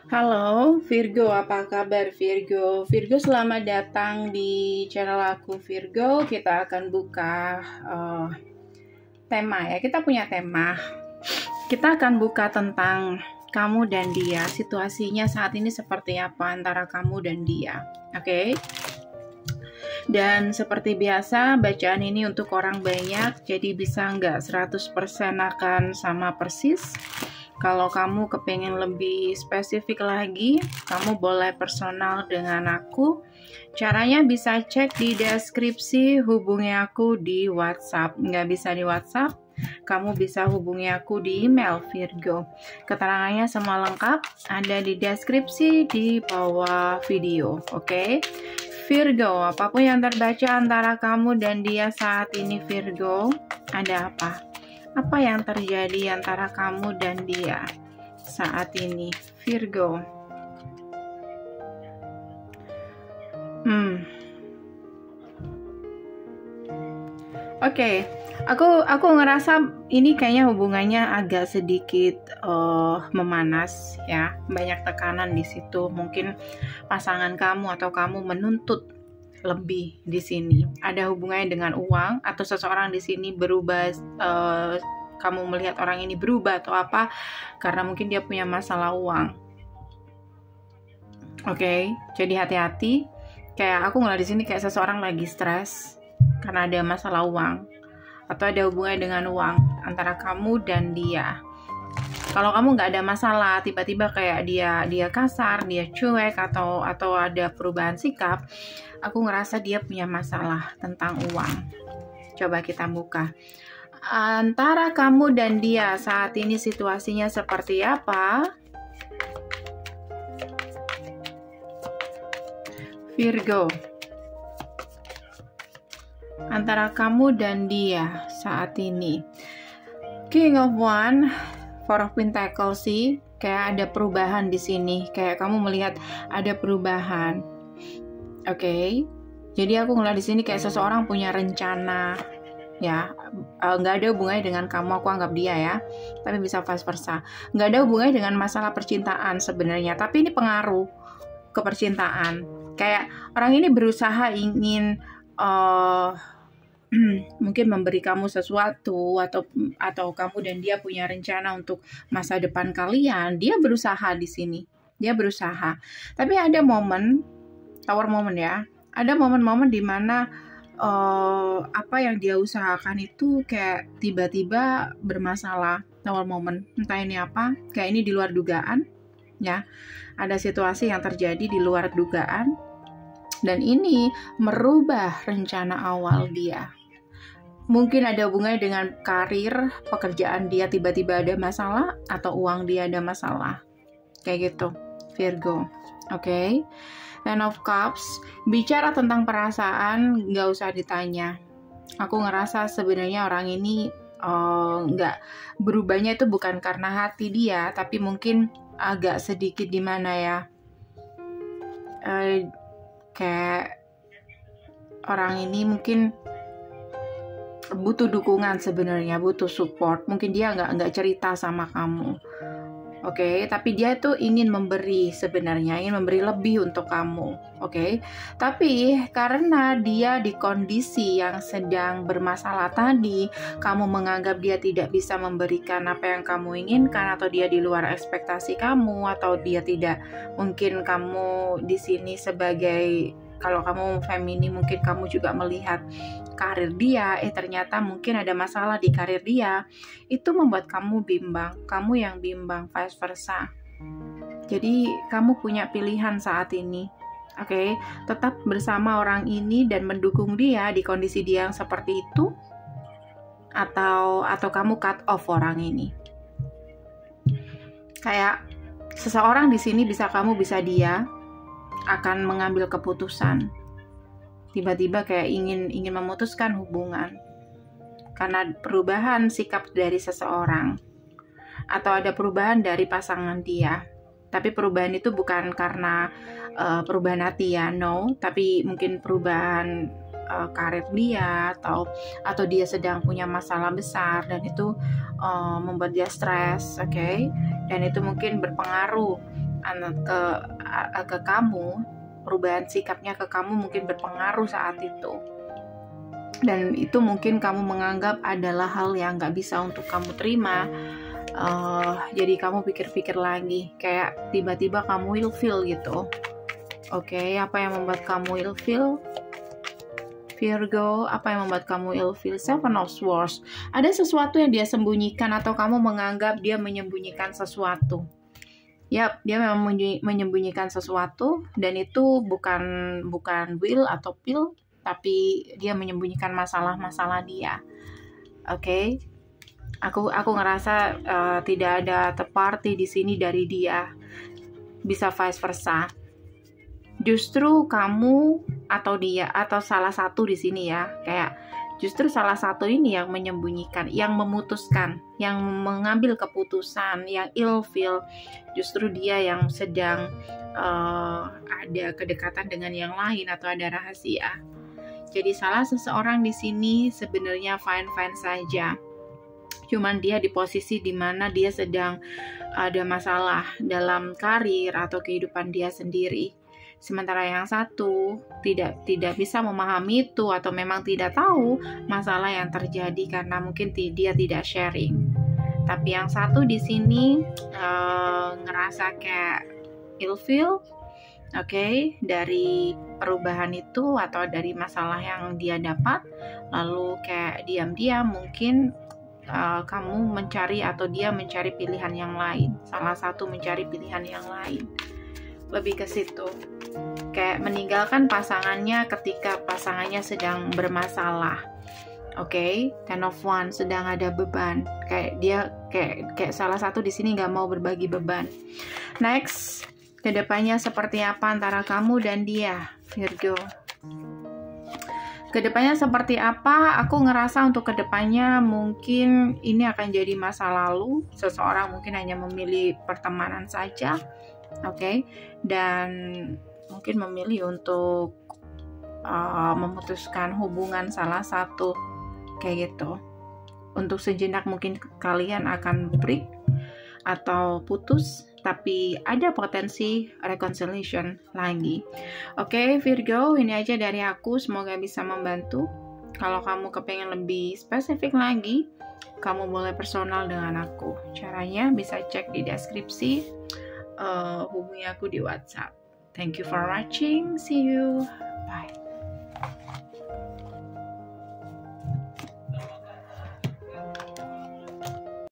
Halo Virgo, apa kabar Virgo? Virgo, selamat datang di channel aku Virgo. Kita akan buka tema ya. Kita punya tema. Kita akan buka tentang kamu dan dia. Situasinya saat ini seperti apa antara kamu dan dia. Oke? Dan seperti biasa, bacaan ini untuk orang banyak, jadi bisa nggak 100% akan sama persis. Kalau kamu kepengen lebih spesifik lagi, kamu boleh personal dengan aku. Caranya bisa cek di deskripsi, hubungi aku di WhatsApp. Nggak bisa di WhatsApp, kamu bisa hubungi aku di email Virgo. Keterangannya semua lengkap ada di deskripsi di bawah video, oke? Virgo, apapun yang terbaca antara kamu dan dia saat ini Virgo, ada apa? Apa yang terjadi antara kamu dan dia saat ini, Virgo? Oke. Aku ngerasa ini kayaknya hubungannya agak sedikit memanas ya, banyak tekanan di situ. Mungkin pasangan kamu atau kamu menuntut lebih di sini. Ada hubungannya dengan uang atau seseorang di sini berubah. Kamu melihat orang ini berubah atau apa? Karena mungkin dia punya masalah uang. Oke, jadi hati-hati. Kayak aku ngeliat di sini kayak seseorang lagi stres karena ada masalah uang atau ada hubungan dengan uang antara kamu dan dia. Kalau kamu nggak ada masalah, tiba-tiba kayak dia kasar, dia cuek atau ada perubahan sikap, aku ngerasa dia punya masalah tentang uang. Coba kita buka. Antara kamu dan dia saat ini situasinya seperti apa? Virgo. Antara kamu dan dia saat ini. King of Wands, Four of Pentacles sih, kayak ada perubahan di sini. Kayak kamu melihat ada perubahan. Oke. Jadi aku ngeliat di sini kayak seseorang punya rencana. Ya, nggak ada hubungannya dengan kamu, aku anggap dia ya, tapi bisa vice versa. Nggak ada hubungannya dengan masalah percintaan sebenarnya, tapi ini pengaruh ke percintaan. Kayak orang ini berusaha ingin mungkin memberi kamu sesuatu atau kamu dan dia punya rencana untuk masa depan kalian. Dia berusaha di sini, dia berusaha. Tapi ada momen, tower moment ya, ada momen-momen di mana apa yang dia usahakan itu kayak tiba-tiba bermasalah. Tower moment, entah ini apa, kayak ini di luar dugaan ya. Ada situasi yang terjadi di luar dugaan dan ini merubah rencana awal dia. Mungkin ada hubungannya dengan karir, pekerjaan dia tiba-tiba ada masalah atau uang dia ada masalah. Kayak gitu, Virgo. Oke. Ten of Cups, bicara tentang perasaan nggak usah ditanya. Aku ngerasa sebenarnya orang ini nggak berubahnya itu bukan karena hati dia, tapi mungkin agak sedikit di mana ya, kayak orang ini mungkin butuh dukungan sebenarnya, butuh support. Mungkin dia nggak cerita sama kamu. Oke, tapi dia tuh ingin memberi sebenarnya, ingin memberi lebih untuk kamu. Oke, tapi karena dia di kondisi yang sedang bermasalah tadi, kamu menganggap dia tidak bisa memberikan apa yang kamu inginkan, atau dia di luar ekspektasi kamu, atau dia tidak, mungkin kamu di sini sebagai, kalau kamu feminim mungkin kamu juga melihat karir dia, ternyata mungkin ada masalah di karir dia. Itu membuat kamu bimbang, kamu yang bimbang, vice versa. Jadi kamu punya pilihan saat ini. Oke, tetap bersama orang ini dan mendukung dia di kondisi dia yang seperti itu, atau kamu cut off orang ini. Kayak seseorang di sini bisa kamu, bisa dia akan mengambil keputusan. Tiba-tiba kayak ingin memutuskan hubungan karena perubahan sikap dari seseorang, atau ada perubahan dari pasangan dia. Tapi perubahan itu bukan karena perubahan hati ya, no, tapi mungkin perubahan karir dia, atau dia sedang punya masalah besar dan itu membuat dia stres, oke? Dan itu mungkin berpengaruh ke kamu, perubahan sikapnya ke kamu mungkin berpengaruh saat itu. Dan itu mungkin kamu menganggap adalah hal yang gak bisa untuk kamu terima. Jadi kamu pikir-pikir lagi, kayak tiba-tiba kamu ilfeel gitu. Oke, apa yang membuat kamu ilfeel? Virgo, apa yang membuat kamu ilfeel? Seven of Swords. Ada sesuatu yang dia sembunyikan atau kamu menganggap dia menyembunyikan sesuatu. Yap, dia memang menyembunyikan sesuatu, dan itu bukan will atau pill, tapi dia menyembunyikan masalah-masalah dia. Oke. Aku ngerasa tidak ada third party di sini dari dia. Bisa vice versa. Justru kamu atau dia atau salah satu di sini ya, kayak justru salah satu ini yang menyembunyikan, yang memutuskan, yang mengambil keputusan, yang ilfeel. Justru dia yang sedang ada kedekatan dengan yang lain atau ada rahasia. Jadi salah seseorang di sini sebenarnya fine-fine saja. Cuman dia di posisi di mana dia sedang ada masalah dalam karir atau kehidupan dia sendiri. Sementara yang satu tidak bisa memahami itu atau memang tidak tahu masalah yang terjadi karena mungkin dia tidak sharing. Tapi yang satu di sini ngerasa kayak ilfeel, oke, dari perubahan itu atau dari masalah yang dia dapat, lalu kayak diam-diam mungkin kamu mencari atau dia mencari pilihan yang lain, salah satu mencari pilihan yang lain, lebih ke situ, kayak meninggalkan pasangannya ketika pasangannya sedang bermasalah. Oke, Ten of Wands, sedang ada beban, kayak dia kayak salah satu di sini nggak mau berbagi beban. Next, kedepannya seperti apa antara kamu dan dia, Virgo? Kedepannya seperti apa? Aku ngerasa untuk kedepannya mungkin ini akan jadi masa lalu. Seseorang mungkin hanya memilih pertemanan saja, oke, dan mungkin memilih untuk memutuskan hubungan salah satu, kayak gitu. Untuk sejenak mungkin kalian akan break atau putus, tapi ada potensi reconciliation lagi. Oke, Virgo, ini aja dari aku, semoga bisa membantu. Kalau kamu kepengen lebih spesifik lagi, kamu boleh personal dengan aku. Caranya bisa cek di deskripsi, hubungi aku di WhatsApp. Thank you for watching, see you, bye.